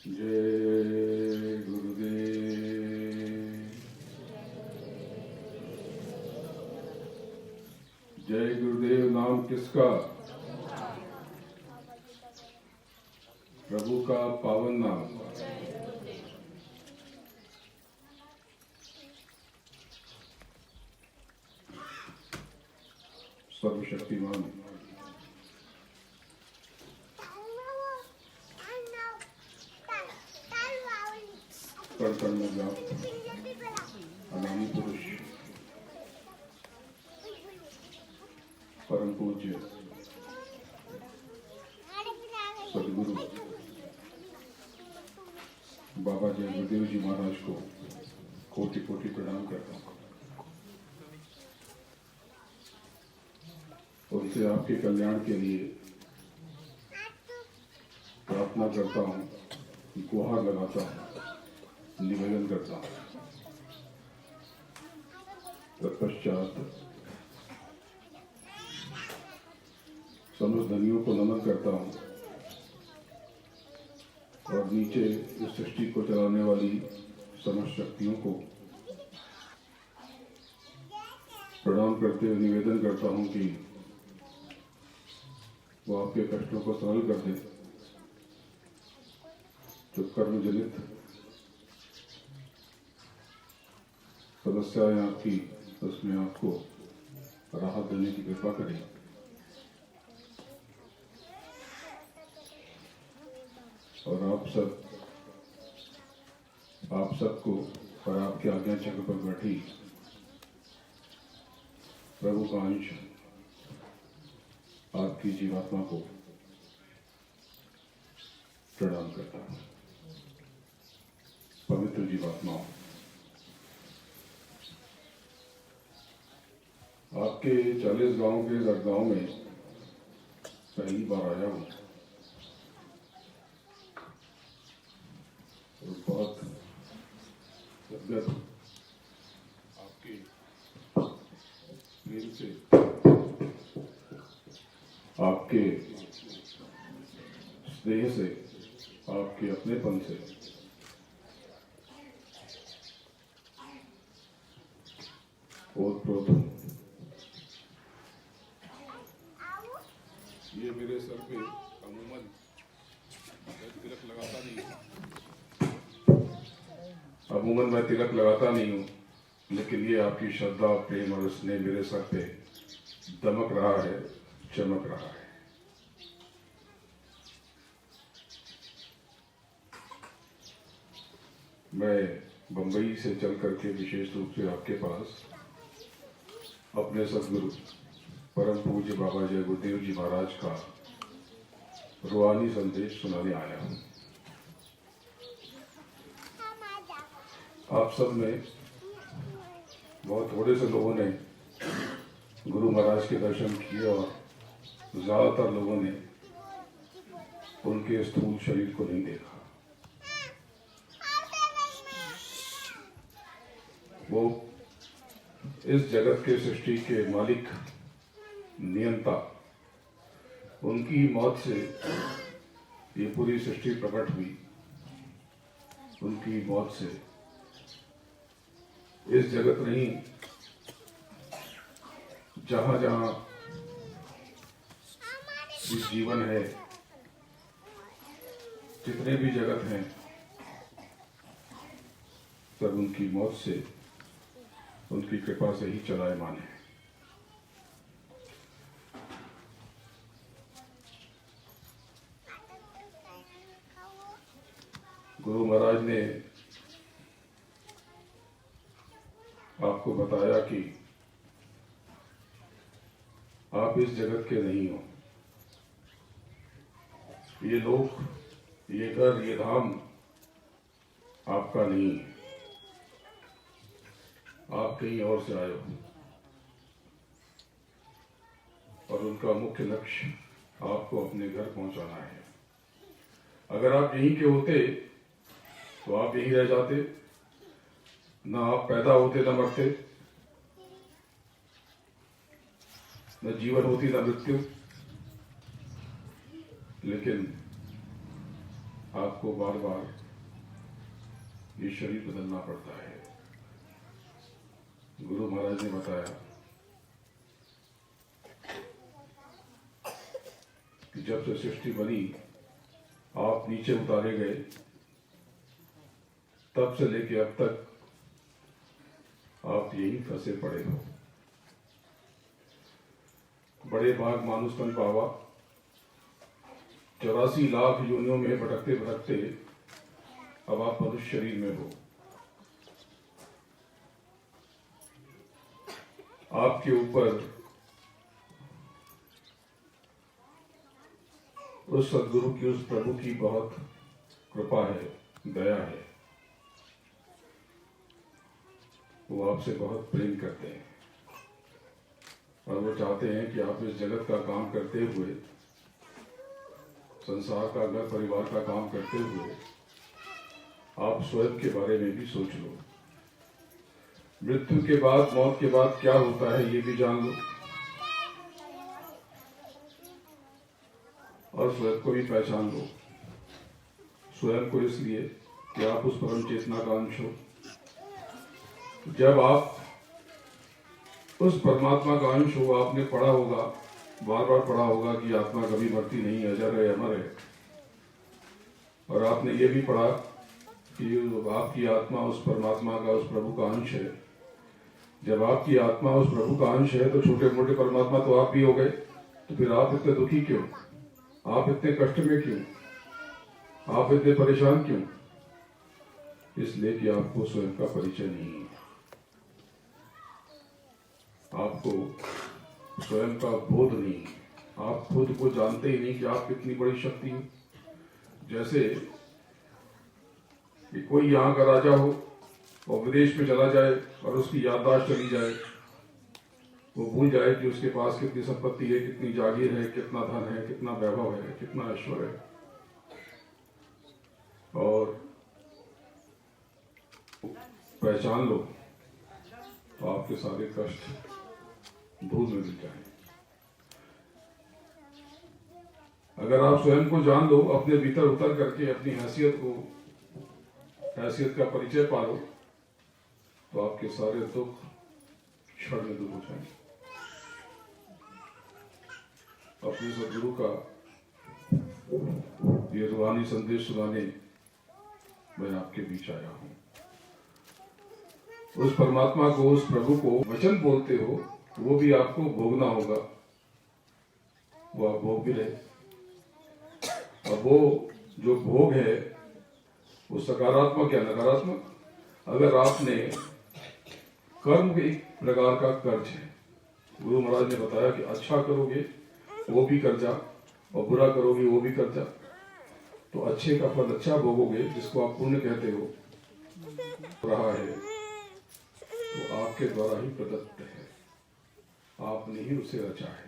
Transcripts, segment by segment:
जय गुरुदेव। जय गुरुदेव नाम किसका? प्रभु का पावन नाम। सर्वशक्तिमान कण में व्याप्त अनामी पुरुष परम पूज्य सदगुरु बाबा जय गुरुदेव जी महाराज को कोटि कोटि प्रणाम करता हूँ। उनसे आपके कल्याण के लिए प्रार्थना करता हूँ, गुहार लगाता हूँ, निवेदन करता हूँ। तत्पश्चात समस्त धनियों को नमन करता हूँ और नीचे इस सृष्टि को चलाने वाली समस्त शक्तियों को प्रणाम करते हुए निवेदन करता हूँ कि वो आपके कष्टों को सरल कर दे। जो कर्म जनित समस्याएं आपकी, उसमें आपको राहत देने की कृपा करें। और आप सबको और आपके आज्ञा चक्र पर बैठी प्रभु का अंश आपकी जीवात्मा को प्रणाम करता हूं। पवित्र जीवात्माओं, आपके 40 गांव के गांव में पहली बार आया हूं। बहुत गदगद आपके प्रेम से, आपके स्नेह से, आपके अपनेपन से ओतप्रोत हूं। ये मेरे सर पे अमूमन मैं तिलक लगाता नहीं हूँ, लेकिन ये आपकी श्रद्धा, प्रेम और स्नेह मेरे सर पे दमक रहा है, चमक रहा है। मैं बंबई से चल करके विशेष रूप से आपके पास अपने सदगुरु परम पूज्य बाबा जय गुरुदेव जी महाराज का रूहानी संदेश सुनाने आया हूँ। आप सब में बहुत थोड़े से लोगों ने गुरु महाराज के दर्शन किए और ज्यादातर लोगों ने उनके स्थूल शरीर को नहीं देखा। वो इस जगत के सृष्टि के मालिक नियंता, उनकी मौत से ये पूरी सृष्टि प्रकट हुई। उनकी मौत से इस जगत नहीं, जहां जहां इस जीवन है, जितने भी जगत हैं, सब उनकी मौत से, उनकी कृपा से ही चलायमान है। गुरु महाराज ने आपको बताया कि आप इस जगत के नहीं हो। ये लोक, ये घर, ये धाम आपका नहीं है। आप कहीं और से आए हो और उनका मुख्य लक्ष्य आपको अपने घर पहुंचाना है। अगर आप यहीं के होते तो आप यहीं रह जाते, ना आप पैदा होते, ना मरते, न जीवन होती, न मृत्यु। लेकिन आपको बार बार ये शरीर बदलना पड़ता है। गुरु महाराज ने बताया कि जब से सृष्टि बनी, आप नीचे उतारे गए, तब से लेके अब तक आप यही फंसे पड़े हो। बड़े भाग मानुष तन पावा, 84 लाख योनियों में भटकते भटकते अब आप मनुष्य शरीर में हो। आपके ऊपर उस सदगुरु की, उस प्रभु की बहुत कृपा है, दया है। वो आपसे बहुत प्रेम करते हैं और वो चाहते हैं कि आप इस जगत का काम करते हुए, संसार का, घर परिवार का काम करते हुए आप स्वयं के बारे में भी सोच लो। मृत्यु के बाद, मौत के बाद क्या होता है ये भी जान लो और स्वयं को भी पहचान लो। स्वयं को इसलिए कि आप उस परम चेतना का अंश हो। जब आप उस परमात्मा का अंश हो, आपने पढ़ा होगा, बार बार पढ़ा होगा कि आत्मा कभी मरती नहीं, अजर है, अमर है। और आपने ये भी पढ़ा कि आपकी आत्मा उस परमात्मा का, उस प्रभु का अंश है। जब आपकी आत्मा उस प्रभु का अंश है तो छोटे मोटे परमात्मा तो आप भी हो गए। तो फिर आप इतने दुखी क्यों? आप इतने कष्ट में क्यों? आप इतने परेशान क्यों? इसलिए कि आपको स्वयं का परिचय नहीं है। आपको स्वयं का बोध नहीं। आप खुद को जानते ही नहीं कि आप कितनी बड़ी शक्ति हो। जैसे कि कोई यहाँ का राजा हो और विदेश में चला जाए और उसकी याददाश्त चली जाए, वो भूल जाए कि उसके पास कितनी संपत्ति है, कितनी जागीर है, कितना धन है, कितना वैभव है, कितना ऐश्वर्य है, और पहचान लो तो आपके सारे कष्ट धूल में मिल जाए। अगर आप स्वयं को जान लो, अपने भीतर उतर करके अपनी हैसियत का परिचय पालो, तो आपके सारे दुख क्षण में दूर हो जाएंगे। अपने सदगुरु का ये रूहानी संदेश सुनाने मैं आपके बीच आया हूं। उस परमात्मा को, उस प्रभु को वचन बोलते हो, वो भी आपको भोगना होगा। वो आप भोग भी रहे। और वो जो भोग है वो सकारात्मक या नकारात्मक, अगर आपने कर्म एक प्रकार का कर्ज है। गुरु महाराज ने बताया कि अच्छा करोगे वो भी कर्जा और बुरा करोगे वो भी कर्जा। तो अच्छे का फल अच्छा भोगोगे, जिसको आप पुण्य कहते हो रहा है, तो आपके द्वारा ही प्रदत्त है, आपने ही उसे रचा है।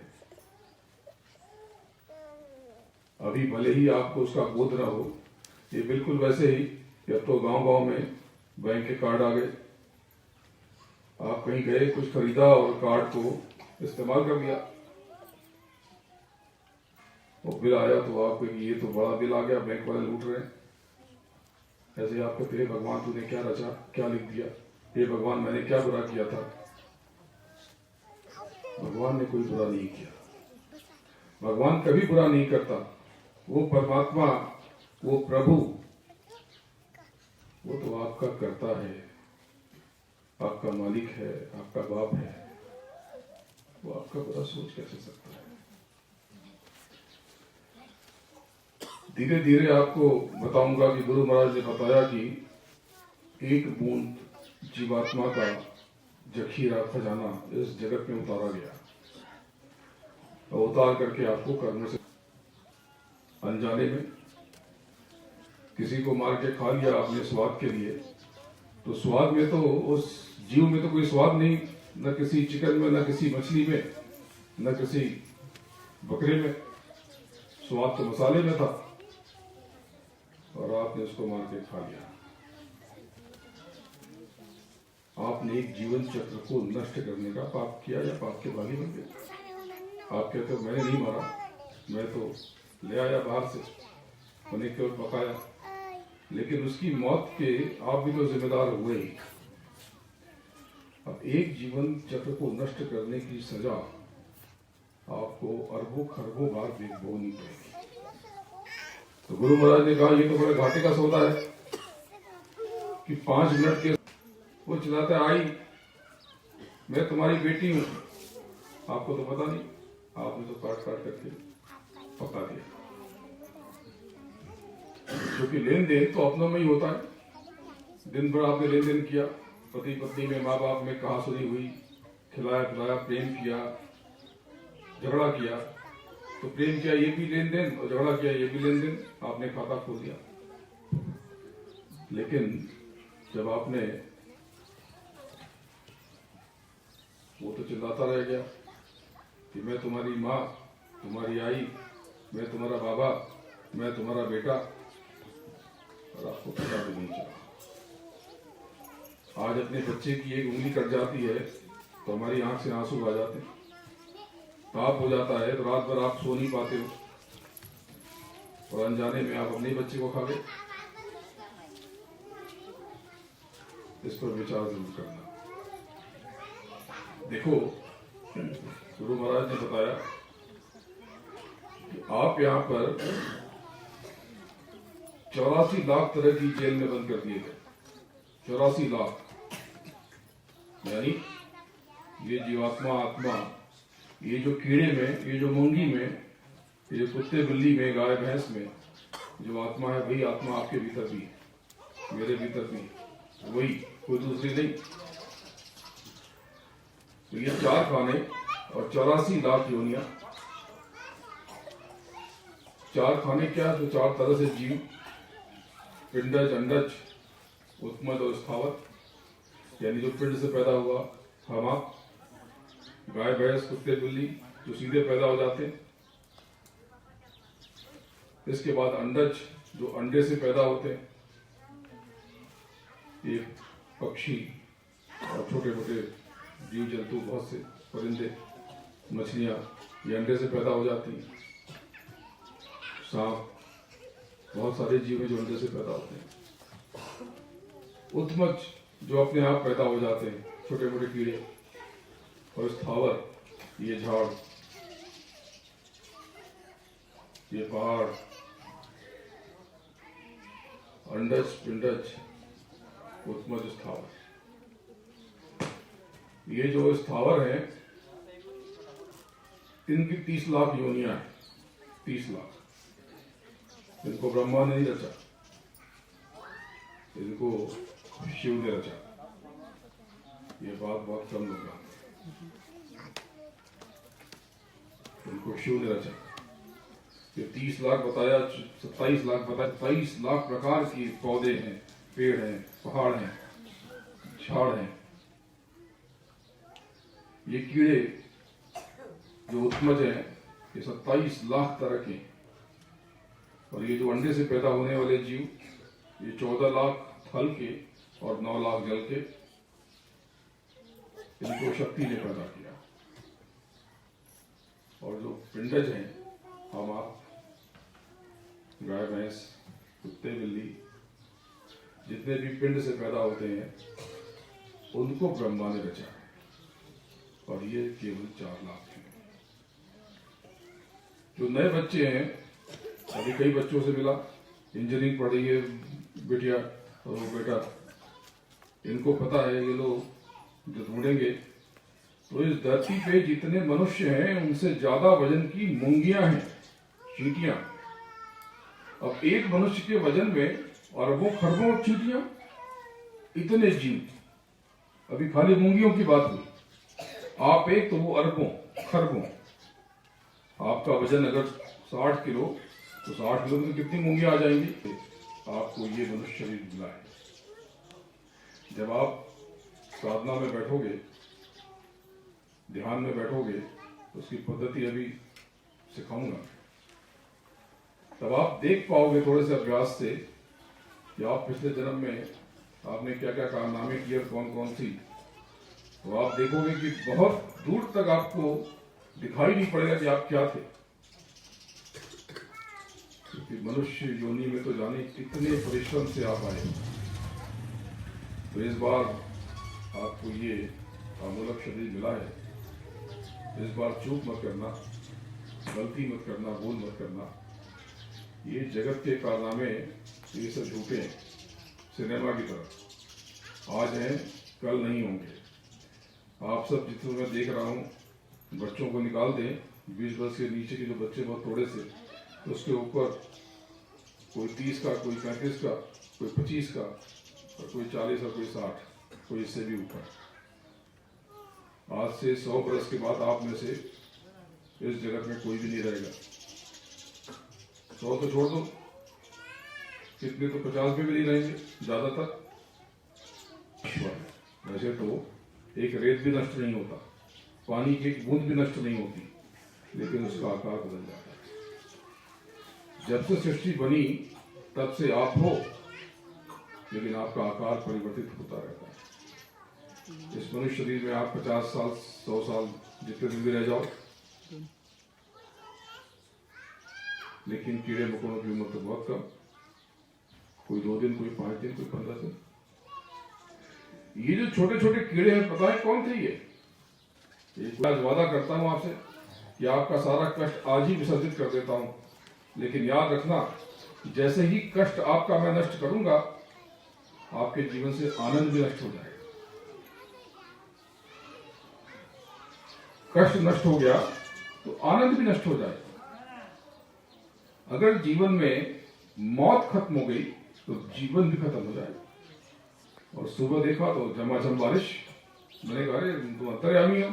अभी भले ही आपको उसका बोध न हो। ये बिल्कुल वैसे ही कि अब तो गांव गांव में बैंक के कार्ड आ गए, आप कहीं गए, कुछ खरीदा और कार्ड को इस्तेमाल कर लिया, और बिल आया तो आप कहेंगे ये तो बड़ा बिल आ गया, बैंक वाले लूट रहे हैं। ऐसे आप कहते हैं भगवान तूने क्या रचा, क्या लिख दिया, हे भगवान मैंने क्या बुरा किया था। भगवान ने कोई बुरा नहीं किया, भगवान कभी बुरा नहीं करता। वो परमात्मा, वो प्रभु, वो तो आपका कर्ता है, आपका मालिक है, आपका बाप है। वो आपका बुरा सोच कैसे सकता है। धीरे धीरे आपको बताऊंगा कि गुरु महाराज ने बताया कि एक बूंद जीवात्मा का जखीरा खजाना इस जगत में उतारा गया, और उतार करके आपको कर्म से अनजाने में किसी को मार के खा लिया अपने स्वाद के लिए, तो स्वाद में तो उस जीव में तो कोई स्वाद नहीं, न किसी चिकन में, न किसी मछली में, न किसी बकरे में। स्वाद तो मसाले में था, और आपने उसको मार के खा लिया। आपने एक जीवन चक्र को नष्ट करने का पाप किया, या पाप के भागी बन गए। आप कहते हो मैंने नहीं मारा, मैं तो ले आया बाहर से, मैंने केवल पकाया, लेकिन उसकी मौत के आप भी तो जिम्मेदार हुए ही। अब एक जीवन चक्र को नष्ट करने की सजा आपको अरबों खरबों बार भोगनी पड़ेगी। तो गुरु महाराज ने कहा ये तो बड़ा घाटे का सौदा है कि 5 मिनट के वो चिल्लाता है आई मैं तुम्हारी बेटी हूं, आपको तो पता नहीं, आपने तो काट काट करके पका दिया। क्योंकि लेन देन तो अपनों में ही होता है। दिन भर आपने लेन देन किया, पति पत्नी में, माँ बाप में कहा सुनी हुई, खिलाया पिलाया, प्रेम किया, झगड़ा किया, तो प्रेम किया ये भी लेन देन, और झगड़ा किया ये भी लेन देन, आपने खाता खोल दिया। लेकिन जब आपने, वो तो चिल्लाता रह गया कि मैं तुम्हारी माँ, तुम्हारी आई, मैं तुम्हारा बाबा, मैं तुम्हारा बेटा, और आपको पता भी नहीं चला। आज अपने बच्चे की एक उंगली कट जाती है तो हमारी आंख से आंसू आ जाते हैं, पाप हो जाता है तो रात भर आप सो नहीं पाते हो, और अनजाने में आप अपने बच्चे को खा गए। इस पर विचार जरूर करना। देखो गुरु महाराज ने बताया कि आप यहाँ पर 84 लाख तरह की जेल में बंद कर दिए गए। 84 लाख, यानी ये जीवात्मा, आत्मा, ये जो कीड़े में, ये जो मूंगी में, ये जो कुत्ते बिल्ली में, गाय भैंस में जो आत्मा है, वही आत्मा आपके भीतर भी है, मेरे भीतर भी है, वही, कोई दूसरी नहीं। तो ये 4 खाने और 84 लाख योनियां। 4 खाने क्या, तो 4 तरह से जीव, पिंडज, अंडज, उत्मज और स्थावर, यानी जो पिंड से पैदा हुआ, हम आप, गाय भैंस, कुत्ते बिल्ली जो सीधे पैदा हो जाते हैं। इसके बाद अंडज जो अंडे से पैदा होते हैं, ये पक्षी और छोटे मोटे जीव जंतु, बहुत से परिंदे, मछलियां, ये अंडे से पैदा हो जाती हैं। सांप, बहुत सारे जीव जो अंडे से पैदा होते हैं। उत्मज जो अपने आप पैदा हो जाते हैं, छोटे मोटे कीड़े। और स्थावर, ये झाड़, ये पहाड़, अंडज, पिंडज, उत्मज, स्थावर। ये जो स्थावर हैं, इनकी 30 लाख योनियां हैं। 30 लाख। इनको ब्रह्मा ने नहीं रचा, इनको शिव ने रचा। ये बात बहुत कम लोग जानते हैं, इनको शिव ने रचा। ये 30 लाख बताया, 27 लाख बताया, 23 लाख प्रकार की पौधे हैं, पेड़ हैं, पहाड़ हैं, झाड़ हैं। ये कीड़े जो उत्मज हैं, ये 27 लाख तरह के। और ये जो अंडे से पैदा होने वाले जीव, ये 14 लाख थल के और 9 लाख जल के। इनको शक्ति ने पैदा किया। और जो पिंडज हैं, हम आप, गाय भैंस, कुत्ते बिल्ली, जितने भी पिंड से पैदा होते हैं उनको ब्रह्मा ने रचा है, और ये केवल 4 लाख हैं। जो नए बच्चे हैं, अभी कई बच्चों से मिला, इंजीनियरिंग पढ़ रही है बिटिया और वो बेटा, इनको पता है, ये लोग जो ढूंढेंगे तो इस धरती पे जितने मनुष्य हैं उनसे ज्यादा वजन की मूंगियां हैं, चींटियां। अब एक मनुष्य के वजन में अरबों खरबों चींटियां, इतने जीव। अभी खाली मूंगियों की बात हुई, आप एक तो वो अरबों खरबों। आपका वजन अगर 60 किलो तो 60 किलो में कितनी मूंगियां आ जाएंगी? आपको ये मनुष्य शरीर मिला है। जब आप साधना में बैठोगे, ध्यान में बैठोगे, तो उसकी पद्धति अभी सिखाऊंगा, तब आप देख पाओगे थोड़े से अभ्यास से कि आप पिछले जन्म में आपने क्या क्या कारनामे किए, कौन कौन सी। तो आप देखोगे कि बहुत दूर तक आपको दिखाई नहीं पड़ेगा कि आप क्या थे, क्योंकि मनुष्य योनि में तो जाने कितने परिश्रम से आप आए। तो इस बार आपको ये अमूलक शरीर मिला है, इस बार चूक मत करना, गलती मत करना, भूल मत करना। ये जगत के कारनामे ये सब झूठे हैं, सिनेमा की तरह, आज हैं कल नहीं होंगे। आप सब जितने मैं देख रहा हूँ, बच्चों को निकाल दें, 20 वर्ष के नीचे के जो बच्चे बहुत थोड़े से, तो उसके ऊपर कोई 30 का, कोई 35 का, कोई 25 का, और कोई 40 और कोई 60, कोई इससे भी ऊपर। आज से 100 वर्ष के बाद आप में से इस जगत में कोई भी नहीं रहेगा। 100 तो छोड़ दो, कितने तो 50 में भी नहीं रहेंगे ज्यादातर। वैसे तो एक रेत भी नष्ट नहीं होता, पानी की एक बूंद भी नष्ट नहीं होती, लेकिन उसका आकार बदल जाता है। जब से सृष्टि बनी तब से आप हो, लेकिन आपका आकार परिवर्तित होता रहता है। इस मनुष्य शरीर में आप 50 साल 100 साल जितने दिन भी रह जाओ, लेकिन कीड़े मकोड़ों की उम्र तो बहुत कम, कोई 2 दिन, कोई 5 दिन, कोई 15 दिन। ये जो छोटे छोटे कीड़े हैं, पता है कौन थे ये? आज वादा करता हूं आपसे कि आपका सारा कष्ट आज ही विसर्जित कर देता हूं, लेकिन याद रखना, जैसे ही कष्ट आपका मैं नष्ट करूंगा, आपके जीवन से आनंद भी नष्ट हो जाएगा। कष्ट नष्ट हो गया तो आनंद भी नष्ट हो जाएगा। अगर जीवन में मौत खत्म हो गई तो जीवन भी खत्म हो जाएगा। और सुबह देखा तो झमाझम बारिश। मैंने कहा, अरे तुम अंतर्यामी हो?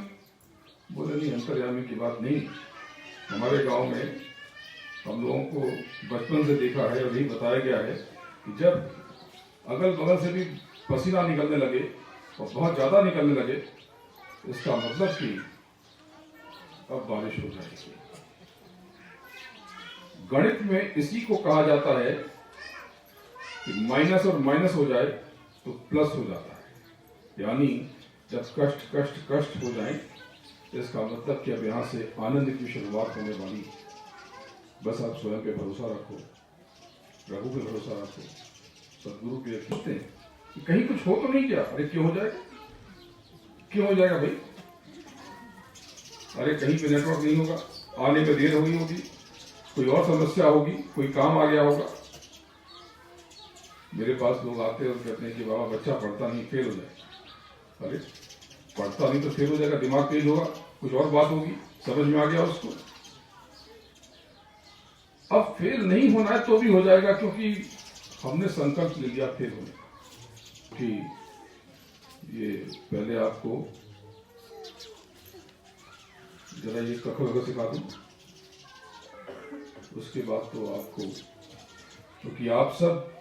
बोले नहीं, अंतर्यामी की बात नहीं। हमारे गांव में हम लोगों को बचपन से देखा है और यही बताया गया है कि जब अगल बगल से भी पसीना निकलने लगे और बहुत ज्यादा निकलने लगे, इसका मतलब कि अब बारिश हो जाएगी। गणित में इसी को कहा जाता है कि माइनस और माइनस हो जाए तो प्लस हो जाता है। यानी जब कष्ट कष्ट कष्ट हो जाए, इसका मतलब कि अब यहां से आनंद की शुरुआत होने वाली। बस आप स्वयं पे भरोसा रखो, प्रभु पे भरोसा रखो, सदगुरु पे रखते हैं कि कहीं कुछ हो तो नहीं क्या? अरे क्यों हो जाएगा, क्यों हो जाएगा भाई? अरे कहीं पे नेटवर्क नहीं होगा, आने में देर हुई होगी, कोई और समस्या होगी, कोई काम आ गया होगा। मेरे पास लोग आते हैं और कहते हैं कि बाबा बच्चा पढ़ता नहीं, फेल हो जाएगा। अरे पढ़ता नहीं तो फेल हो जाएगा, दिमाग तेज होगा, कुछ और बात होगी, समझ में आ गया उसको। अब फेल नहीं होना है तो भी हो जाएगा, क्योंकि हमने संकल्प ले लिया फेल होने का। कि ये पहले आपको जरा ये कख वगैरह सिखा दूं, उसके बाद तो आपको, क्योंकि आप सब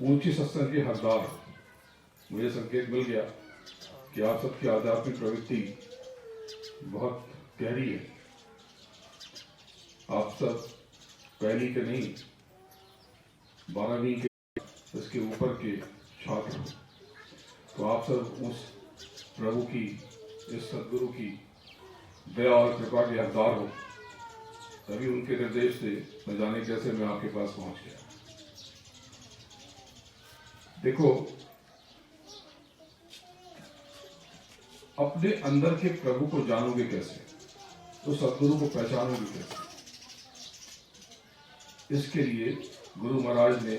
ऊंची सत्संग के हकदार हो। मुझे संकेत मिल गया कि आप सबकी आध्यात्मिक प्रवृत्ति बहुत गहरी है। आप सब पहली के नहीं, 12वीं के, इसके ऊपर के छात्र हो। तो आप सब उस प्रभु की इस सदगुरु की दया और कृपा के हकदार हो, तभी उनके निर्देश से न जाने कैसे मैं आपके पास पहुंच गया। देखो, अपने अंदर के प्रभु को जानोगे कैसे, तो सदगुरु को पहचानोगे कैसे? इसके लिए गुरु महाराज ने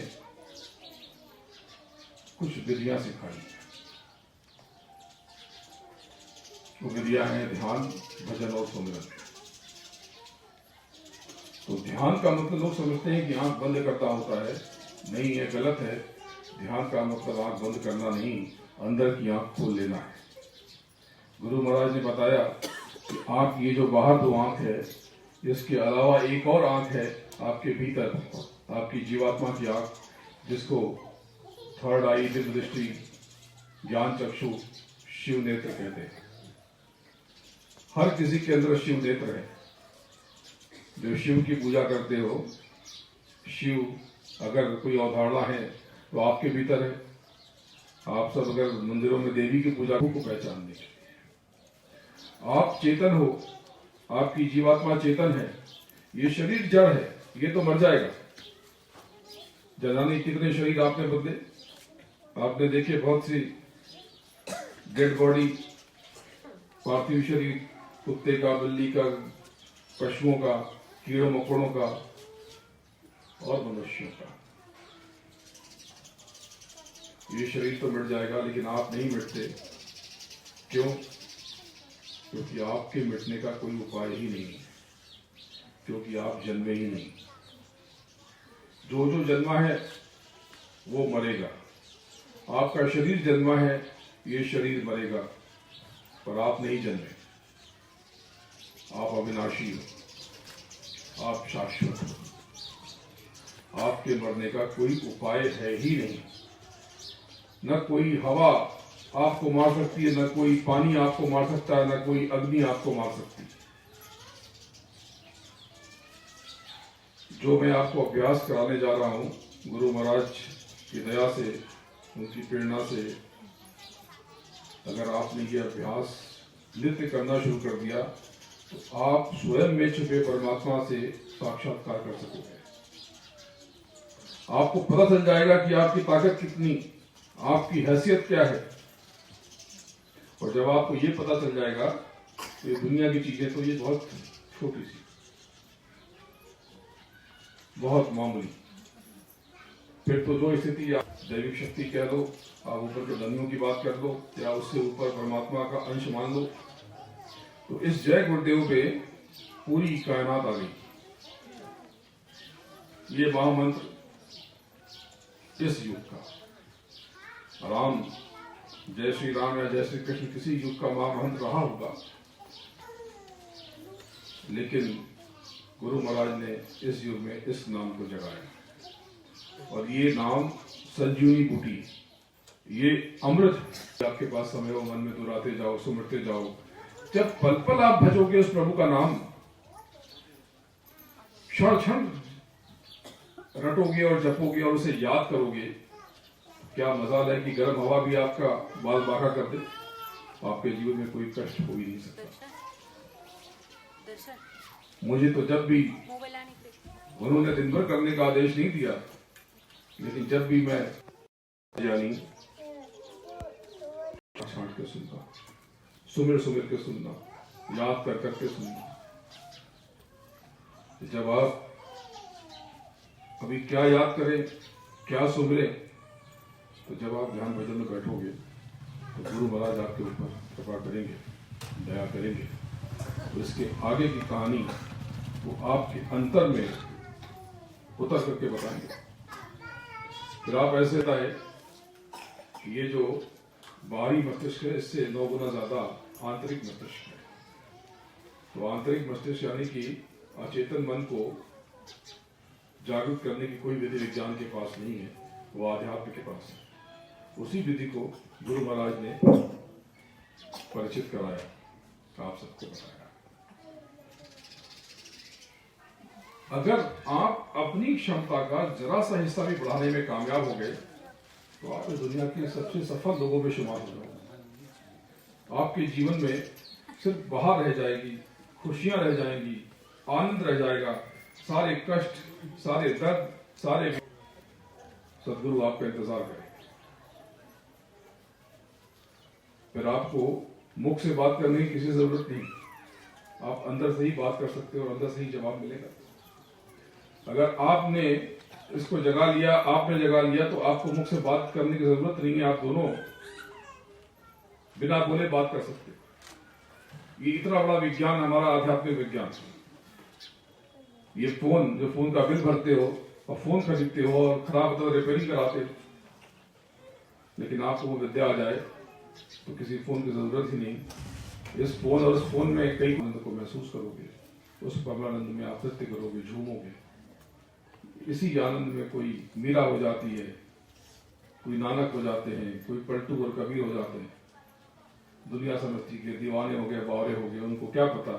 कुछ विधियां सिखाई। वो विधियां हैं ध्यान, भजन और सुमिरन। तो ध्यान का मतलब लोग समझते हैं कि आंख बंद करता होता है। नहीं, है गलत है। ध्यान का मतलब आंख बंद करना नहीं, अंदर की आंख खोल लेना है। गुरु महाराज ने बताया कि आंख, ये जो बाहर दो आंख है, इसके अलावा एक और आंख है आपके भीतर, आपकी जीवात्मा की आंख, जिसको थर्ड आई, दिव्य दृष्टि, ज्ञान चक्षु, शिव नेत्र कहते हैं। हर किसी के अंदर शिव नेत्र है। जो शिव की पूजा करते हो, शिव अगर कोई अवधारणा है तो आपके भीतर है। आप सब अगर मंदिरों में देवी की पूजा को पहचानने के लिए, आप चेतन हो, आपकी जीवात्मा चेतन है। ये शरीर जड़ है, ये तो मर जाएगा। जाने कितने शरीर आपने बदले, आपने देखे बहुत सी डेड बॉडी, पार्थिव शरीर, कुत्ते का, बिल्ली का, पशुओं का, कीड़ों मकोड़ों का और मनुष्यों का। ये शरीर तो मिट जाएगा, लेकिन आप नहीं मिटते। क्यों? क्योंकि आपके मिटने का कोई उपाय ही नहीं है, क्योंकि आप जन्मे ही नहीं। जो जो जन्मा है वो मरेगा। आपका शरीर जन्मा है, ये शरीर मरेगा, पर आप नहीं जन्मे। आप अविनाशी हो, आप शाश्वत हो। आपके मरने का कोई उपाय है ही नहीं। न कोई हवा आपको मार सकती है, न कोई पानी आपको मार सकता है, न कोई अग्नि आपको मार सकती है। जो मैं आपको अभ्यास कराने जा रहा हूं, गुरु महाराज की दया से, उनकी प्रेरणा से, अगर आपने ये अभ्यास नित्य करना शुरू कर दिया तो आप स्वयं में छुपे परमात्मा से साक्षात्कार कर सकोगे। आपको पता चल जाएगा कि आपकी ताकत कितनी, आपकी हैसियत क्या है। और जब आपको ये पता चल जाएगा तो ये दुनिया की चीजें तो ये बहुत छोटी सी, बहुत मामूली। फिर तो जो स्थिति, आप दैविक शक्ति कह लो, आप ऊपर के धनियों की बात कर लो, या उससे ऊपर परमात्मा का अंश मान लो, तो इस जय गुरुदेव पे पूरी कायनात आ गई। ये महामंत्र इस युग का, राम, जय श्री राम या जय श्री कृष्ण किसी युग का महामंत्र रहा होगा, लेकिन गुरु महाराज ने इस युग में इस नाम को जगाया। और ये नाम संजीवनी बूटी, ये अमृत आपके पास समय हो, मन में दुहराते जाओ, सुमरते जाओ। जब पल पल आप भजोगे उस प्रभु का नाम, क्षण क्षण रटोगे और जपोगे और उसे याद करोगे, क्या मजाल है कि गर्म हवा भी आपका बाल बांका कर दे। आपके जीवन में कोई कष्ट हो ही नहीं सकता। मुझे तो जब भी उन्होंने दिन भर करने का आदेश नहीं दिया, लेकिन जब भी मैं यानी छांट के सुनता, सुमिर सुमिर के सुनना, याद कर करके सुनना। जब आप अभी क्या याद करें, क्या सुमिरे, तो जब आप ध्यान भजन में बैठोगे तो गुरु महाराज आपके ऊपर कृपा करेंगे, दया करेंगे। तो इसके आगे की कहानी वो आपके अंतर में उतर करके बताएंगे। फिर आप ऐसे बताए कि ये जो बाहरी मस्तिष्क है, इससे 9 गुना ज्यादा आंतरिक मस्तिष्क है। तो आंतरिक मस्तिष्क यानी कि अचेतन मन को जागृत करने की कोई विधि विज्ञान के पास नहीं है, वो आध्यात्म के पास है। उसी विधि को गुरु महाराज ने परिचित कराया, आप सबको बताया। अगर आप अपनी क्षमता का जरा सा हिस्सा भी बढ़ाने में कामयाब हो गए तो आप इस दुनिया के सबसे सफल लोगों में शुमार हो जाओगे। आप आपके जीवन में सिर्फ बाहर रह जाएगी, खुशियां रह जाएंगी, आनंद रह जाएगा। सारे कष्ट, सारे दर्द, सारे सदगुरु आपका इंतजार करेंगे। फिर आपको मुख से बात करने की किसी जरूरत नहीं, आप अंदर से ही बात कर सकते हो और अंदर से ही जवाब मिलेगा। अगर आपने इसको जगा लिया, आपने जगा लिया, तो आपको मुख से बात करने की जरूरत नहीं है। आप दोनों बिना बोले बात कर सकते हो। ये इतना बड़ा विज्ञान, हमारा आध्यात्मिक विज्ञान। ये फोन, जो फोन का बिल भरते हो और फोन खरीदते हो और खराब होता है रिपेयरिंग कराते हो, लेकिन आपको वो विद्या आ जाए तो किसी फोन की जरूरत ही नहीं। इस फोन और उस फोन में कई आनंद को महसूस करोगे, उस परमानंद में आप नृत्य करोगे, झूमोगे। इसी आनंद में कोई मीरा हो जाती है, कोई नानक हो जाते हैं, कोई पलटू और कबीर हो जाते हैं। दुनिया समझती है दीवाने हो गए, बावरे हो गए। उनको क्या पता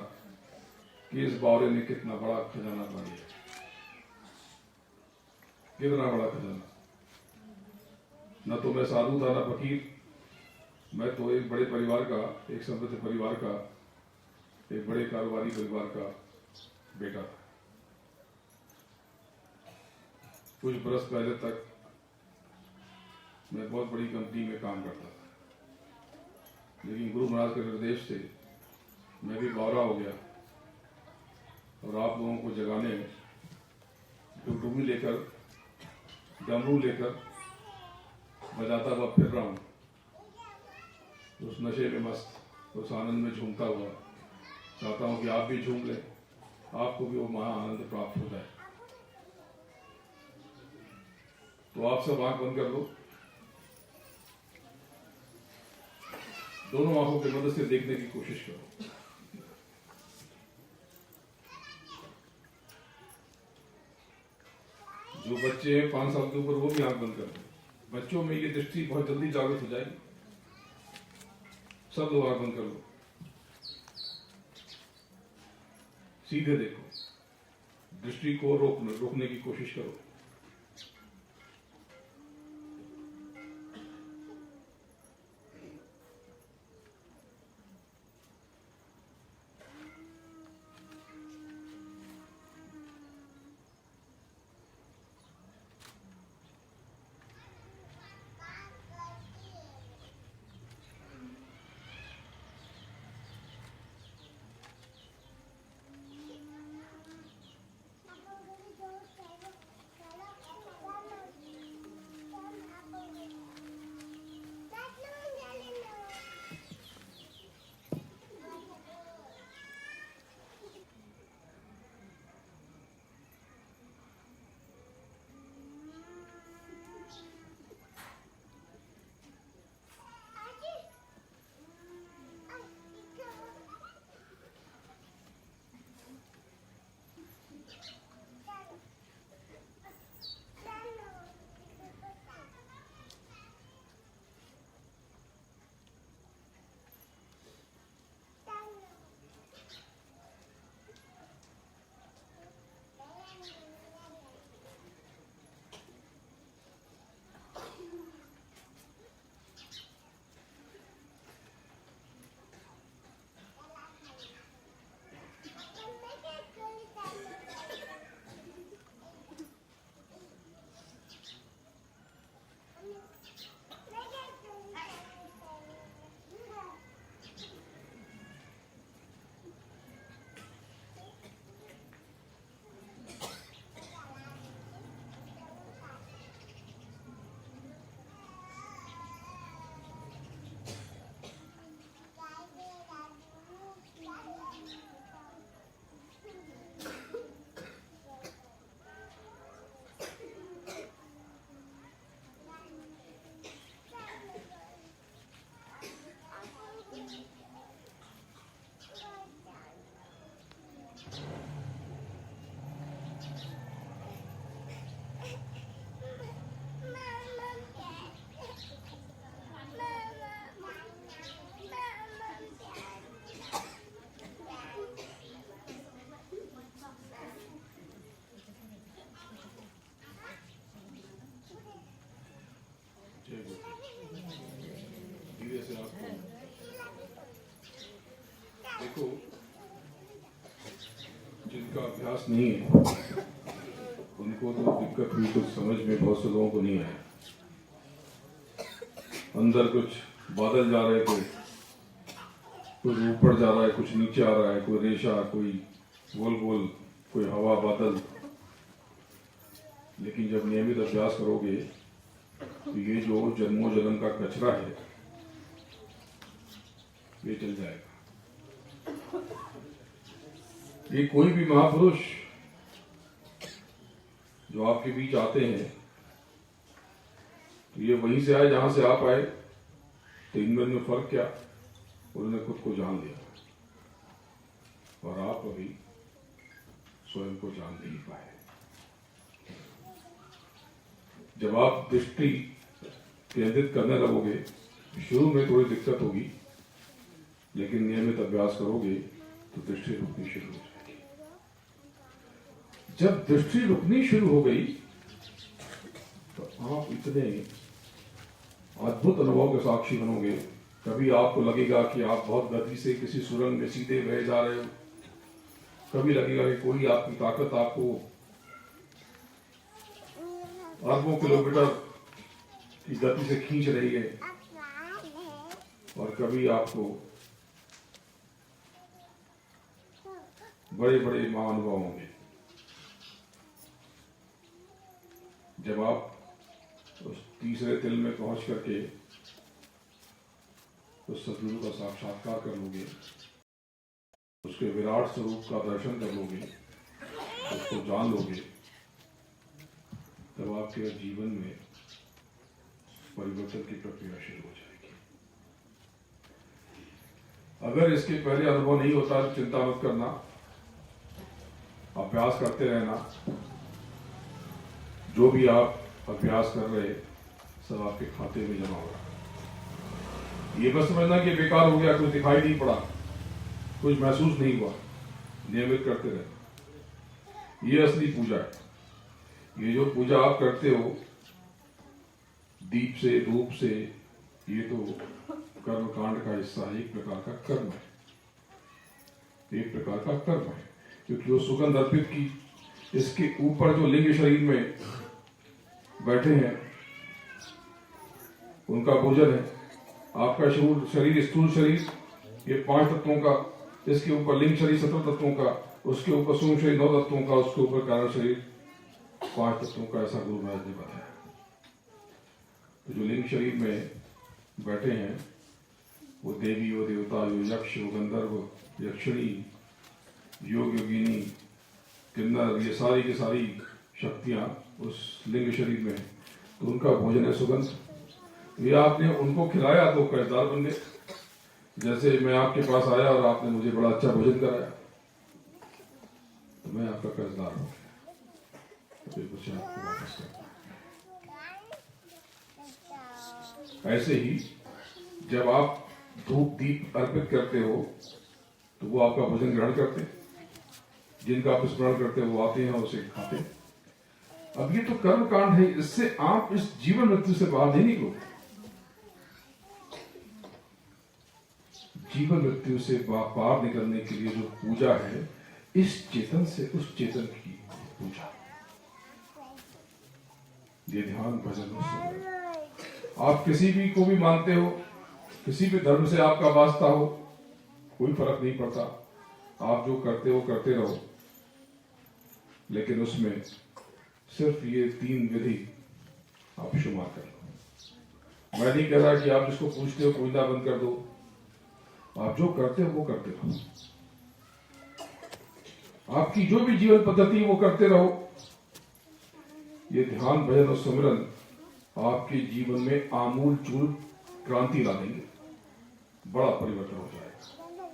कि इस बावरे ने कितना बड़ा खजाना पा लिया, कितना बड़ा खजाना। न तो मैं साधु था, न फकीर। मैं तो एक बड़े परिवार का, एक समृद्ध परिवार का, एक बड़े कारोबारी परिवार का बेटा था। कुछ बरस पहले तक मैं बहुत बड़ी कंपनी में काम करता था, लेकिन गुरु महाराज के निर्देश से मैं भी बावरा हो गया और आप लोगों को जगाने डुबडुबी लेकर, डमरू लेकर बजाता हुआ फिर रहा हूं। उस नशे में मस्त, उस आनंद में झूमता हुआ चाहता हूं कि आप भी झूम लें, आपको भी वो महा आनंद प्राप्त हो जाए। तो आप सब आंख बंद कर लो, दोनों आंखों की मदद से देखने की कोशिश करो। जो बच्चे हैं 5 साल के ऊपर, वो भी आंख बंद कर दो। बच्चों में ये दृष्टि बहुत जल्दी जागृत हो जाएगी। सब लोग आंख बंद कर लो, सीधे देखो, दृष्टि को रोकने की कोशिश करो। अभ्यास नहीं है उनको तो दिक्कत हुई, कुछ समझ में बहुत से लोगों को नहीं आया। अंदर कुछ बादल जा रहे थे, कुछ ऊपर जा रहा है, कुछ नीचे आ रहा है, कोई रेशा, कोई गोल गोल, कोई हवा बादल। लेकिन जब नियमित अभ्यास करोगे तो ये जो जन्मों जन्म का कचरा है ये चल जाएगा। ये कोई भी महापुरुष जो आपके बीच आते हैं तो ये वहीं से आए जहां से आप आए। तो इनमें में फर्क क्या? उन्होंने खुद को जान लिया और आप अभी स्वयं को जान नहीं पाए। जब आप दृष्टि केंद्रित करने लगोगे, शुरू में थोड़ी दिक्कत होगी, लेकिन नियमित अभ्यास करोगे तो दृष्टि रुकनी शुरू हो जाएगी। जब दृष्टि रुकनी शुरू हो गई तो आप इतने अद्भुत अनुभव के साक्षी बनोगे। कभी आपको लगेगा कि आप बहुत गति से किसी सुरंग में सीधे बह जा रहे हो, कभी लगेगा कि कोई आपकी ताकत आपको अरबों किलोमीटर की गति से खींच रही है, और कभी आपको बड़े बड़े महाअनुभव होंगे। जब आप उस तीसरे तिल में पहुंच करके उस सदगुरु का साक्षात्कार कर लोगे, उसके विराट स्वरूप का दर्शन कर लोगे, उसको जान लोगे, तब आपके जीवन में परिवर्तन की प्रक्रिया शुरू हो जाएगी। अगर इसके पहले अनुभव नहीं होता तो चिंता मत करना, अभ्यास करते रहना। जो भी आप अभ्यास कर रहे सब आपके खाते में जमा होगा। ये बस समझना कि बेकार हो गया, कुछ दिखाई नहीं पड़ा, कुछ महसूस नहीं हुआ। नियमित करते रहे, ये असली पूजा है। ये जो पूजा आप करते हो दीप से, धूप से, ये तो कर्म कांड का हिस्सा है, एक प्रकार का कर्म है, एक प्रकार का कर्म है। क्योंकि वो सुगंध अर्पित की, इसके ऊपर जो लिंग शरीर में बैठे हैं उनका भोजन है। आपका शरीर स्थूल शरीर ये 5 तत्वों का, इसके ऊपर लिंग शरीर 17 तत्वों का, उसके ऊपर सूक्ष्म शरीर 9 तत्वों का, उसके ऊपर कारण शरीर 5 तत्वों का, ऐसा गुरु महाराज ने बताया। तो जो लिंग शरीर में बैठे हैं वो देवी, वो देवता, वो यक्ष, वो गंधर्व, यक्षिणी, योग योगिनी, किन्नर, ये सारी की सारी शक्तियां उस लिंग शरीर में है। तो उनका भोजन है सुगंध। ये आपने उनको खिलाया तो कर्जदार बन गए। जैसे मैं आपके पास आया और आपने मुझे बड़ा अच्छा भोजन कराया तो मैं आपका कर्जदार हूं, तो कुछ आपको वापस करता। ऐसे ही जब आप धूप दीप अर्पित करते हो तो वो आपका भोजन ग्रहण करते, जिनका आप स्मरण करते हो वो आते हैं और उसे खाते। अब ये तो कर्म कांड है, इससे आप इस जीवन मृत्यु से बाहर नहीं निकलोगे। जीवन मृत्यु से पार निकलने के लिए जो पूजा है, इस चेतन से उस चेतन की पूजा, ये ध्यान भजन सुमरन। आप किसी भी को भी मानते हो, किसी भी धर्म से आपका वास्ता हो, कोई फर्क नहीं पड़ता। आप जो करते हो करते रहो, लेकिन उसमें सिर्फ ये 3 विधि आप शुमार कर लो। मैं नहीं कह रहा कि आप जिसको पूछते हो पूछना बंद कर दो, आप जो करते हो वो करते रहो। आपकी जो भी जीवन पद्धति वो करते रहो। ये ध्यान भजन और सुमिरन आपके जीवन में आमूल चूल क्रांति ला देंगे, बड़ा परिवर्तन हो जाएगा।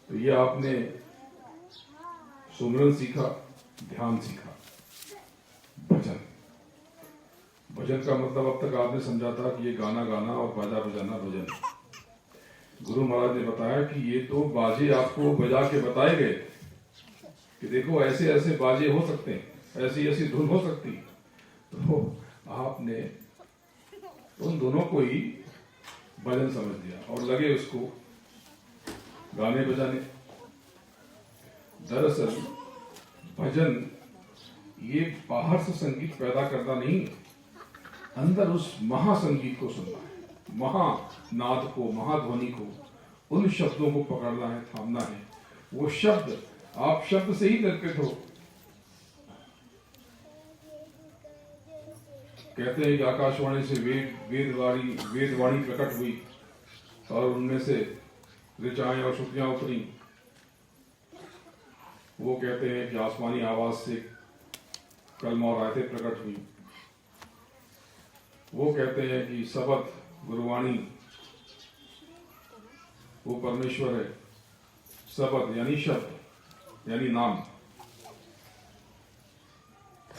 तो ये आपने सुमिरन सीखा, ध्यान सीखा, भजन। भजन का मतलब अब तक आपने समझा था कि ये गाना गाना और बाजा बजाना भजन। गुरु महाराज ने बताया कि ये तो बाजे आपको बजा के बताए गए कि देखो ऐसे ऐसे बाजे हो सकते हैं, ऐसी ऐसी धुन हो सकती है। तो आपने उन दोनों को ही भजन समझ लिया और लगे उसको गाने बजाने। दरअसल भजन ये बाहर से संगीत पैदा करना नहीं, अंदर उस महासंगीत को सुनना है, महानाद को, महाध्वनि को, उन शब्दों को पकड़ना है, थामना है। वो शब्द, आप शब्द से ही निर्मित हो। कहते हैं कि आकाशवाणी से वेदवाणी प्रकट हुई और उनमें से ऋचाएं और श्रुतियां उतरी। वो कहते हैं कि आसमानी आवाज से कलम और आयतें प्रकट हुई। वो कहते हैं कि शब्द गुरुवाणी वो परमेश्वर है। शब्द यानी शब्द यानी नाम।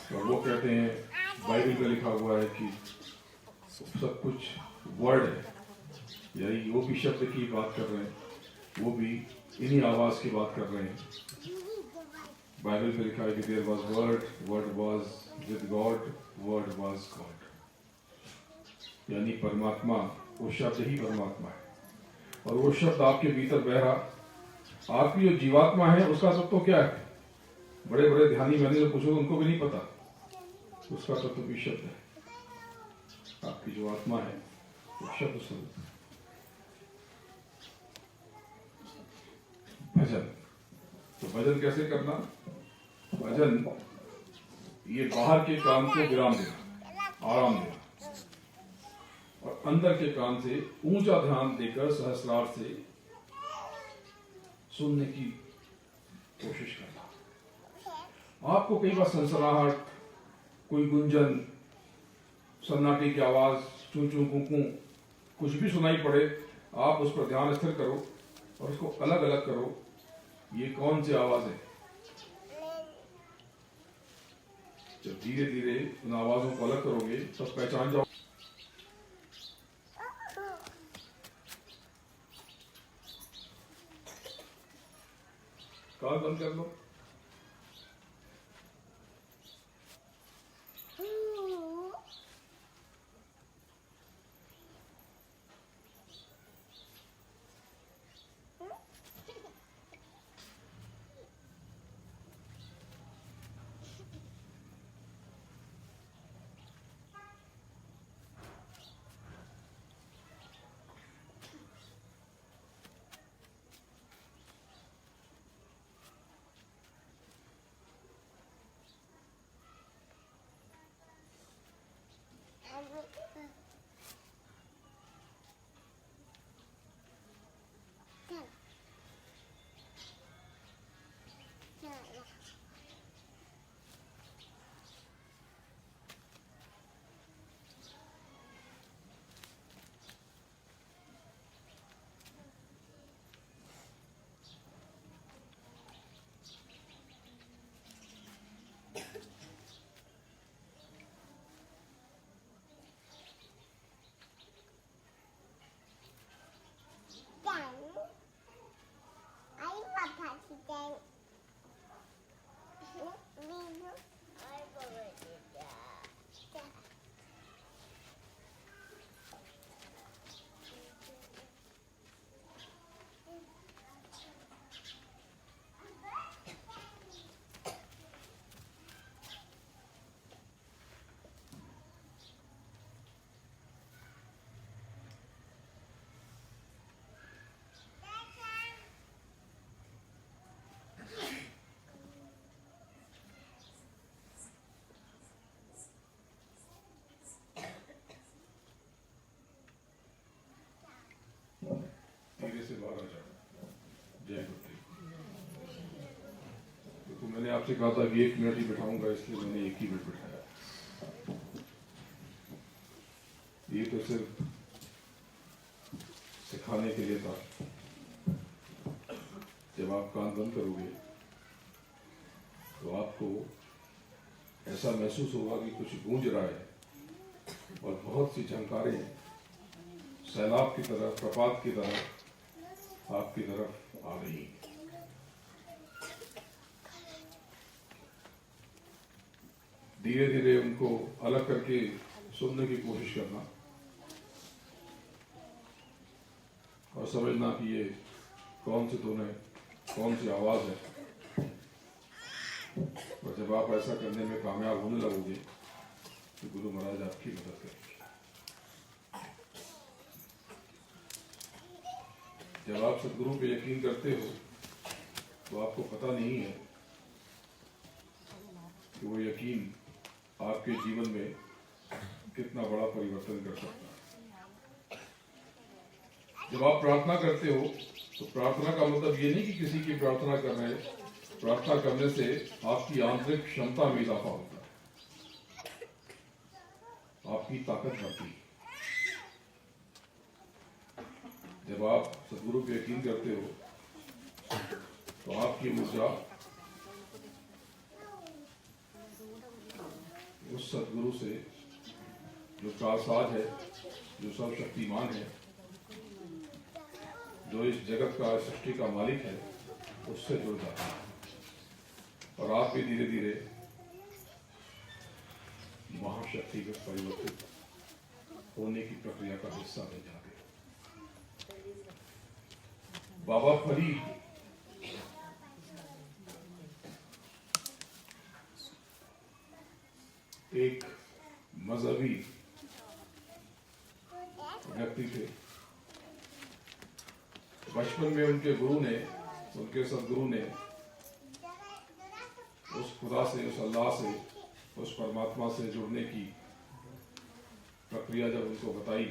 और वो कहते हैं, बाइबल में लिखा हुआ है कि सब कुछ वर्ड है, यही वो भी शब्द की बात कर रहे हैं, वो भी इन्हीं आवाज की बात कर रहे हैं। बाइबल में लिखा है कि there was word, word was with God, word was God. यानी परमात्मा, वो शब्द ही परमात्मा है। और वो शब्द आपके भीतर बह रहा। आपकी जो जीवात्मा है उसका तत्व क्या है? बड़े बड़े ध्यानी मैंने जो पूछो उनको भी नहीं पता। उसका तत्व भी शब्द है। आपकी जो आत्मा है वो शब्द स्वरूप। भजन, तो भजन कैसे करना? भजन ये बाहर के काम को विराम देना, आराम देना, और अंदर के कान से ऊंचा ध्यान देकर सहस्रार से सुनने की कोशिश करना। आपको कई बार सनसनाहट, कोई गुंजन, सन्नाटे की आवाज, चूं चूं कूं कूं कुछ भी सुनाई पड़े, आप उस पर ध्यान स्थिर करो और उसको अलग अलग करो। ये कौन सी आवाज है? जब धीरे धीरे उन आवाजों को अलग करोगे तब पहचान जाओ। कान बंद कर लो। से बाहर आ जाओ। जय गुरु। देखो मैंने आपसे कहा था कि 1 मिनट ही बिठाऊंगा, इसलिए मैंने 1 ही मिनट बिठाया। ये तो सिर्फ सिखाने के लिए था। जब आप कान बंद करोगे तो आपको ऐसा महसूस होगा कि कुछ गूंज रहा है और बहुत सी झंकारें सैलाब की तरह, प्रपात की तरह आपकी तरफ आ रही। धीरे धीरे उनको अलग करके सुनने की कोशिश करना और समझना कि ये कौन सी धुन है, कौन सी आवाज है। और जब आप ऐसा करने में कामयाब होने लगोगे तो गुरु महाराज आपकी मदद करेंगे। जब आप सदगुरु पे यकीन करते हो तो आपको पता नहीं है कि वो यकीन आपके जीवन में कितना बड़ा परिवर्तन कर सकता है। जब आप प्रार्थना करते हो तो प्रार्थना का मतलब ये नहीं कि किसी की प्रार्थना कर रहे हैं। प्रार्थना करने से आपकी आंतरिक क्षमता में इजाफा होता है, आपकी ताकत बढ़ती है। जब आप सदगुरु पे यकीन करते हो तो आपकी ऊर्जा उस सदगुरु से जो कारसाज है, जो सर्वशक्तिमान है, जो इस जगत का सृष्टि का मालिक है, उससे जुड़ जाता है और आप भी धीरे धीरे महाशक्तिगत परिवर्तित होने की प्रक्रिया का हिस्सा बन जाते हैं। बाबा फरीद एक मजहबी व्यक्ति थे। बचपन में उनके गुरु ने, उनके सदगुरु ने उस खुदा से, उस अल्लाह से, उस परमात्मा से जुड़ने की प्रक्रिया जब उनको बताई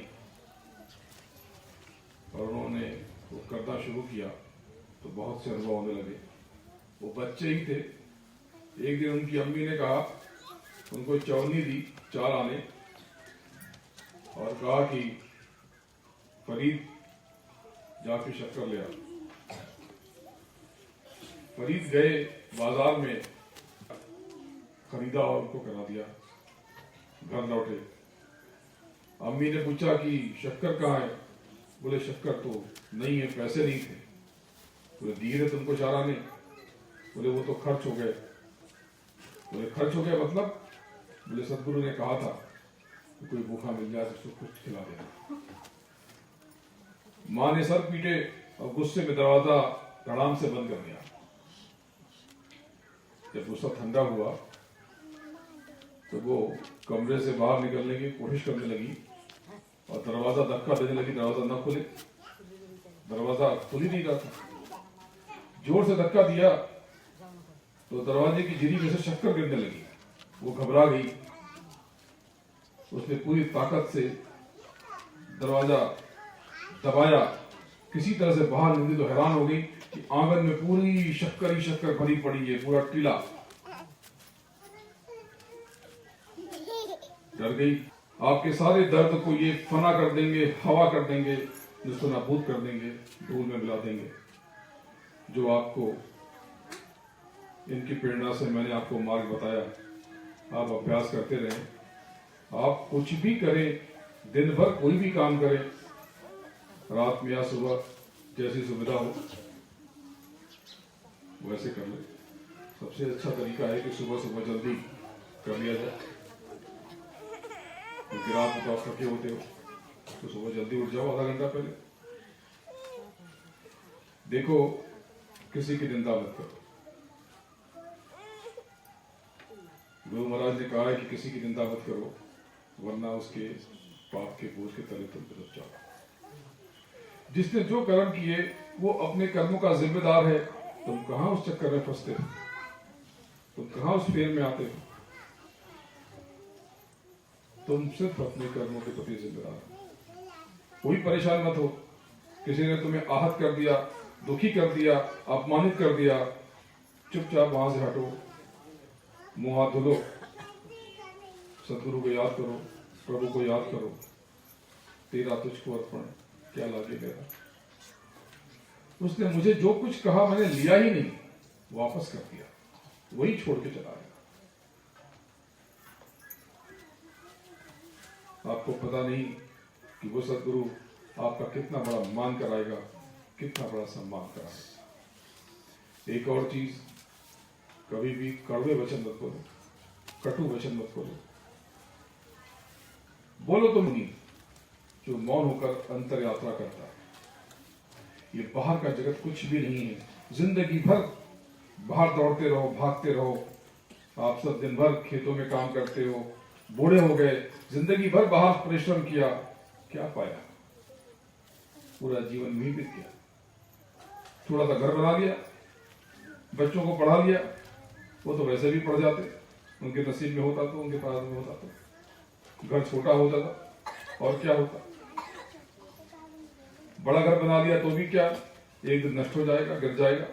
और उन्होंने वो करना शुरू किया तो बहुत से अनुभव होने लगे। वो बच्चे ही थे। एक दिन उनकी अम्मी ने कहा, उनको चौनी दी 4 आने और कहा कि फरीद जाके शक्कर ले आ। फरीद गए बाजार में, खरीदा और उनको करा दिया। घर लौटे, अम्मी ने पूछा कि शक्कर कहाँ है? बोले शक्कर तो नहीं है, पैसे नहीं थे। बोले दिए थे तुमको 4 आने? बोले वो तो खर्च हो गए। बोले खर्च हो गया मतलब? बोले सदगुरु ने कहा था कि कोई भूखा मिल जाए तो उसको कुछ खिला देना। माँ ने सर पीटे और गुस्से में दरवाजा धड़ाम से बंद कर दिया। जब गुस्सा ठंडा हुआ तो वो कमरे से बाहर निकलने की कोशिश करने लगी और दरवाजा धक्का देने लगी। दरवाजा न खुले, दरवाजा खुल ही नहीं रहा था। जोर से धक्का दिया तो दरवाजे की झिरी में से शक्कर गिरने लगी। वो घबरा गई। उसने पूरी ताकत से दरवाजा दबाया, किसी तरह से बाहर निकली तो हैरान हो गई कि आंगन में पूरी शक्कर ही शक्कर भरी पड़ी है, पूरा टीला। डर गई। आपके सारे दर्द को ये फना कर देंगे, हवा कर देंगे, जिसको नाबूद कर देंगे, धूल में मिला देंगे। जो आपको इनकी प्रेरणा से मैंने आपको मार्ग बताया, आप अभ्यास करते रहें। आप कुछ भी करें, दिन भर कोई भी काम करें, रात में या सुबह जैसी सुविधा हो वैसे कर ले। सबसे अच्छा तरीका है कि सुबह सुबह जल्दी कर लिया जाए, क्योंकि रात में तो आप थके होते हो, तो सुबह जल्दी उठ जाओ आधा घंटा पहले। देखो, किसी की निंदा मत करो। गुरु महाराज ने कहा है कि किसी की निंदा मत करो, वरना उसके पाप के बोझ के तले तुम दब जाओ। जिसने जो कर्म किए वो अपने कर्मों का जिम्मेदार है। तुम कहां उस चक्कर में फंसते हो? तुम कहां उस फेर में आते हो? तुम सिर्फ अपने कर्मों के प्रति जिम्मेदार हो। कोई परेशान मत हो। किसी ने तुम्हें आहत कर दिया, दुखी कर दिया, अपमानित कर दिया, चुपचाप वहां से हटो, मुंह हाथ धुलो, सदगुरु को याद करो, प्रभु को याद करो। तेरा तुझको अर्पण, क्या लागे मेरा। उसने मुझे जो कुछ कहा मैंने लिया ही नहीं, वापस कर दिया, वही छोड़ के चला गया। आपको पता नहीं कि वो सदगुरु आपका कितना बड़ा मान कराएगा, कितना बड़ा सम्मान कराएगा। एक और चीज, कभी भी कड़वे वचन मत बोलो, कटु वचन मत बोलो। बोलो तो नहीं, जो मौन होकर अंतर यात्रा करता है। ये बाहर का जगत कुछ भी नहीं है। जिंदगी भर बाहर दौड़ते रहो, भागते रहो, आप सब दिन भर खेतों में काम करते हो, बूढ़े हो गए, जिंदगी भर बाहर परिश्रम किया, क्या पाया? पूरा जीवन वहीं बीत गया। थोड़ा सा घर बना लिया, बच्चों को पढ़ा लिया, वो तो वैसे भी पढ़ जाते, उनके नसीब में होता तो, उनके पास में होता तो। घर छोटा हो जाता और क्या होता? बड़ा घर बना लिया तो भी क्या, एक दिन नष्ट हो जाएगा, गिर जाएगा,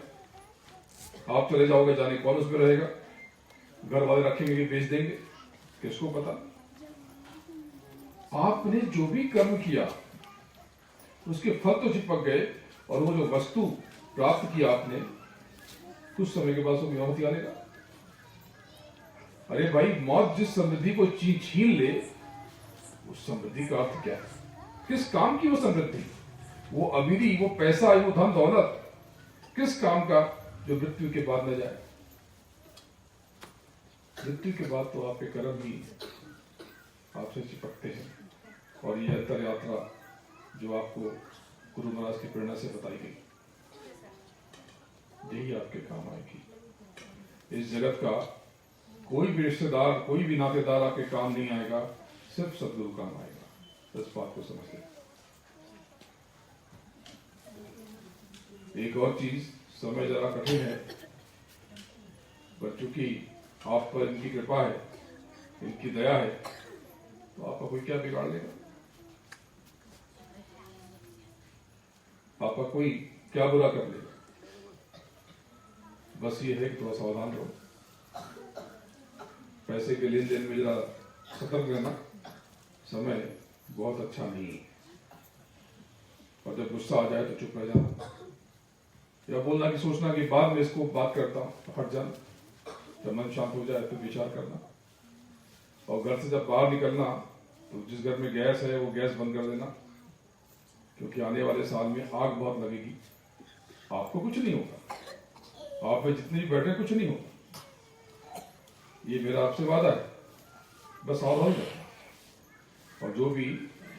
आप चले जाओगे, जाने कौन उसमें रहेगा, घर वाले रखेंगे कि बेच देंगे, किसको पता? आपने जो भी कर्म किया उसके फल तो चिपक गए, और वो जो वस्तु प्राप्त किया आपने, कुछ समय के बाद उसको विमोहति आनेगा। अरे भाई, मौत जिस समृद्धि को छीन ले, उस समृद्धि का अर्थ क्या है? किस काम की वो समृद्धि? वो अमीरी, वो पैसा, वो धन दौलत किस काम का जो मृत्यु के बाद न जाए? मृत्यु के बाद तो आपके कर्म ही आपसे चिपकते हैं। और ये अंतर यात्रा जो आपको गुरु महाराज की प्रेरणा से बताई गई, यही आपके काम आएगी। इस जगत का कोई भी रिश्तेदार, कोई भी नातेदार आपके काम नहीं आएगा, सिर्फ सदगुरु काम आएगा। इस बात को समझ लें। एक और चीज, समय जरा कठिन है, पर चूंकि आप पर इनकी कृपा है, इनकी दया है, तो आपका कोई क्या बिगाड़ लेगा? आपका कोई क्या बुरा कर लेगा? बस ये है कि थोड़ा सावधान रहो, पैसे के लेन देन में जरा सतर्क रहना। समय बहुत अच्छा नहीं है, और जब गुस्सा आ जाए तो चुप रह जाना, या बोलना कि सोचना कि बाद में इसको बात करता हूं, तो हट जाना। जब मन शांत हो जाए तो विचार करना, और घर से जब बाहर निकलना तो जिस घर में गैस है वो गैस बंद कर देना, क्योंकि आने वाले साल में आग बहुत लगेगी। आपको कुछ नहीं होगा, आप में जितने भी बैठे कुछ नहीं होगा, ये मेरा आपसे वादा है। बस और हो जाए, और जो भी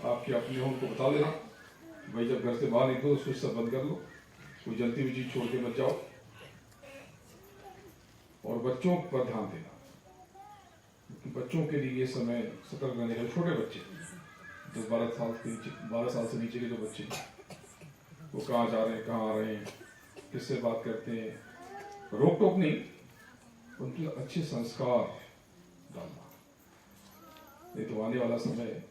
आपके अपने हो उनको बता देना, भाई जब घर से बाहर निकलो स्विच सब बंद कर लो, कोई जलती हुई चीज छोड़ के मत जाओ, और बच्चों पर ध्यान देना, क्योंकि बच्चों के लिए ये समय सतर्क रहने का। छोटे बच्चे 10-12 साल के नीचे, 12 साल से नीचे के जो बच्चे, वो कहाँ जा रहे हैं, कहाँ आ रहे हैं, किससे बात करते हैं, रोक टोक नहीं, उनके अच्छे संस्कार डालना। नहीं तो आने वाला समय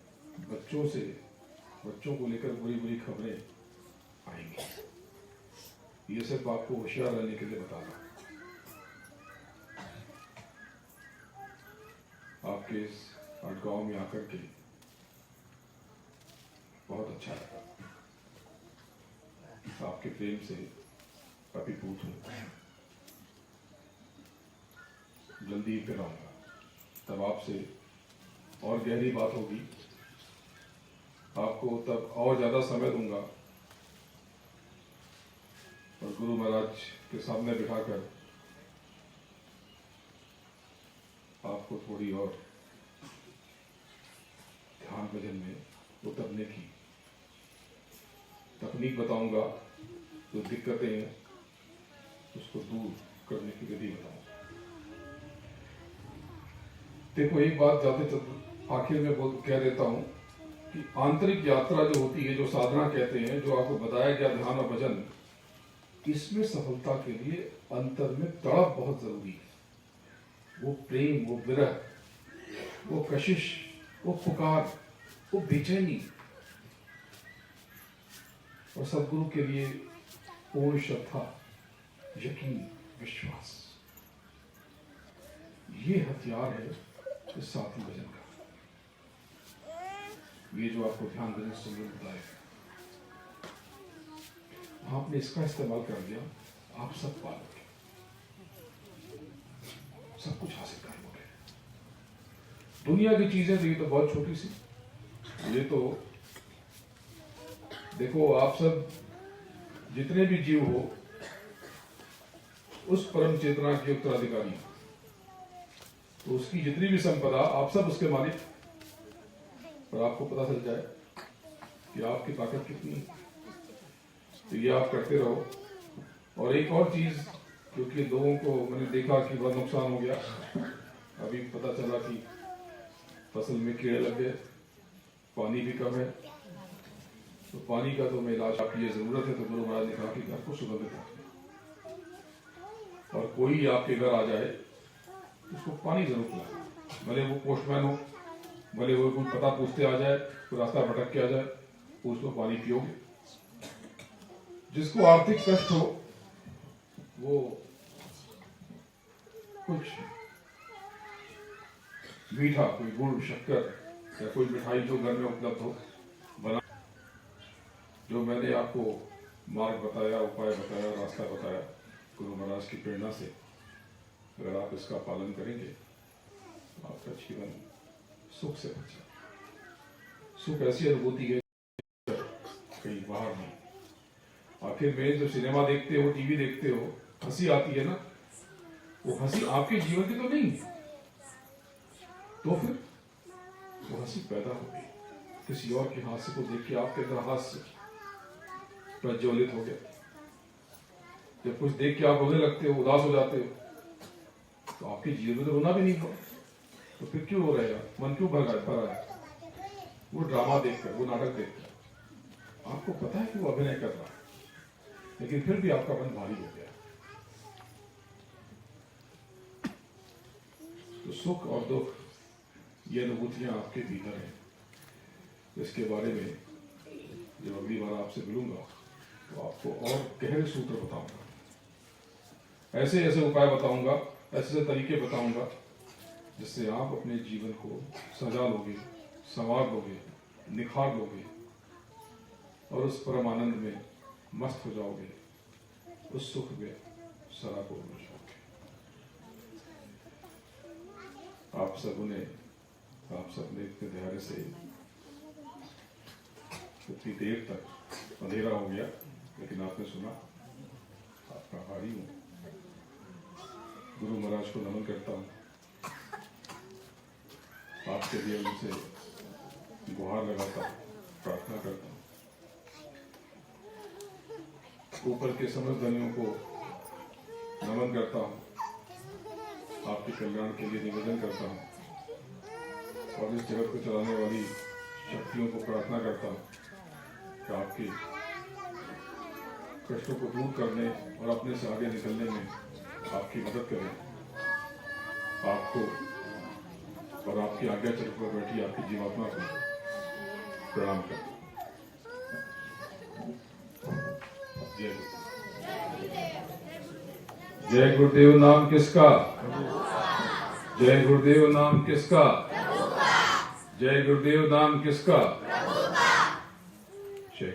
बच्चों को लेकर बुरी बुरी खबरें आएंगी। ये सिर्फ आपको होशियार रहने के लिए बताना। आपके इस गांव में आकर के बहुत अच्छा लगा, आपके प्रेम से अभिभूत हूं। जल्दी फिर आऊंगा, तब आपसे और गहरी बात होगी, आपको तब और ज्यादा समय दूंगा, और गुरु महाराज के सामने बिठाकर आपको थोड़ी और ध्यान भजन में उतरने की तकनीक बताऊंगा, जो दिक्कतें हैं उसको दूर करने की विधि बताऊंगा। देखो, एक बात जाते आखिर में कह देता हूं कि आंतरिक यात्रा जो होती है, जो साधना कहते हैं, जो आपको बताया गया ध्यान और भजन, इसमें सफलता के लिए अंतर में तड़प बहुत जरूरी है। वो प्रेम, वो विरह, वो कशिश, वो पुकार, वो बेचैनी, और सदगुरु के लिए पूर्ण श्रद्धा, यकीन, विश्वास, ये हथियार है इस साथी भजन का। ये जो आपको ध्यान भजन से बताएगा, आपने इसका इस्तेमाल कर दिया, आप सब पालोगे, सब कुछ हासिल कर लोगे। दुनिया की चीजें तो ये तो बहुत छोटी सी, ये तो देखो, आप सब जितने भी जीव हो उस परम चेतना के उत्तराधिकारी, तो उसकी जितनी भी संपदा, आप सब उसके मालिक। पर आपको पता चल जाए कि आपकी ताकत कितनी है, तो ये आप करते रहो। और एक और चीज, क्योंकि लोगों को मैंने देखा कि बड़ा नुकसान हो गया, अभी पता चला कि फसल में कीड़े लग गए, पानी भी कम है, तो पानी का तो मैं इलाज आपकी ये जरूरत है। तो गुरु महाराज ने कहा कि घर को सुगंधित रखना, और कोई आपके घर आ जाए उसको पानी जरूर पिलाए, भले वो पोस्टमैन हो, भले वो कोई पता पूछते आ जाए, कोई रास्ता भटक के आ जाए, उसको पानी पियोगे। जिसको आर्थिक कष्ट हो वो कुछ मीठा, कोई गुड़ शक्कर या कोई मिठाई जो घर में उपलब्ध हो बना। जो मैंने आपको मार्ग बताया, उपाय बताया, रास्ता बताया गुरु महाराज की प्रेरणा से, अगर आप इसका पालन करेंगे तो आपका जीवन सुख से बचा। सुख ऐसी अनुभूति है कहीं बाहर नहीं। आखिर में जब सिनेमा देखते हो, टीवी देखते हो, हंसी आती है ना, वो हंसी आपके जीवन की तो नहीं है, तो फिर वो हंसी पैदा हो गई किसी और के हास्य को देख के, आपके अंदर हास्य प्रज्वलित हो गया। जब कुछ देख के आप रोने लगते हो, उदास हो जाते हो, तो आपके जीवन में तो रोना भी नहीं हो, तो फिर क्यों रो रहे हैं? मन क्यों भर रहा है? वो ड्रामा देखकर, वो नाटक देखकर आपको पता है कि वो अभिनय कर रहा है, लेकिन फिर भी आपका मन भारी हो गया। तो सुख और दुख ये अनुभूतियां आपके भीतर हैं, इसके बारे में जब अगली बार आपसे मिलूंगा तो आपको और गहरे सूत्र बताऊंगा, ऐसे ऐसे उपाय बताऊंगा, ऐसे तरीके बताऊंगा, जिससे आप अपने जीवन को सजा लोगे, संवार लोगे, निखार लोगे और उस परम आनंद में मस्त हो जाओगे, उस सुख में सराबोर हो जाओगे। आप सबने इतने धैर्य से इतनी देर तक, अंधेरा हो गया लेकिन आपने सुना, आपका आभारी हूं। गुरु महाराज को नमन करता हूं, आपके लिए उनसे गुहार लगाता हूं, प्रार्थना करता हूं। ऊपर के समस्त धनियों को नमन करता हूं, आपके कल्याण के लिए निवेदन करता हूं, और इस जगत को चलाने वाली शक्तियों को प्रार्थना करता हूं कि आपके कष्टों को दूर करने और अपने से आगे निकलने में आपकी मदद करें। आपको और आपकी आज्ञा चक्र पर बैठी आपकी जीवात्मा को प्रणाम करता हूं। जय गुरुदेव नाम किसका? जय गुरुदेव नाम किसका? जय गुरुदेव नाम किसका? जय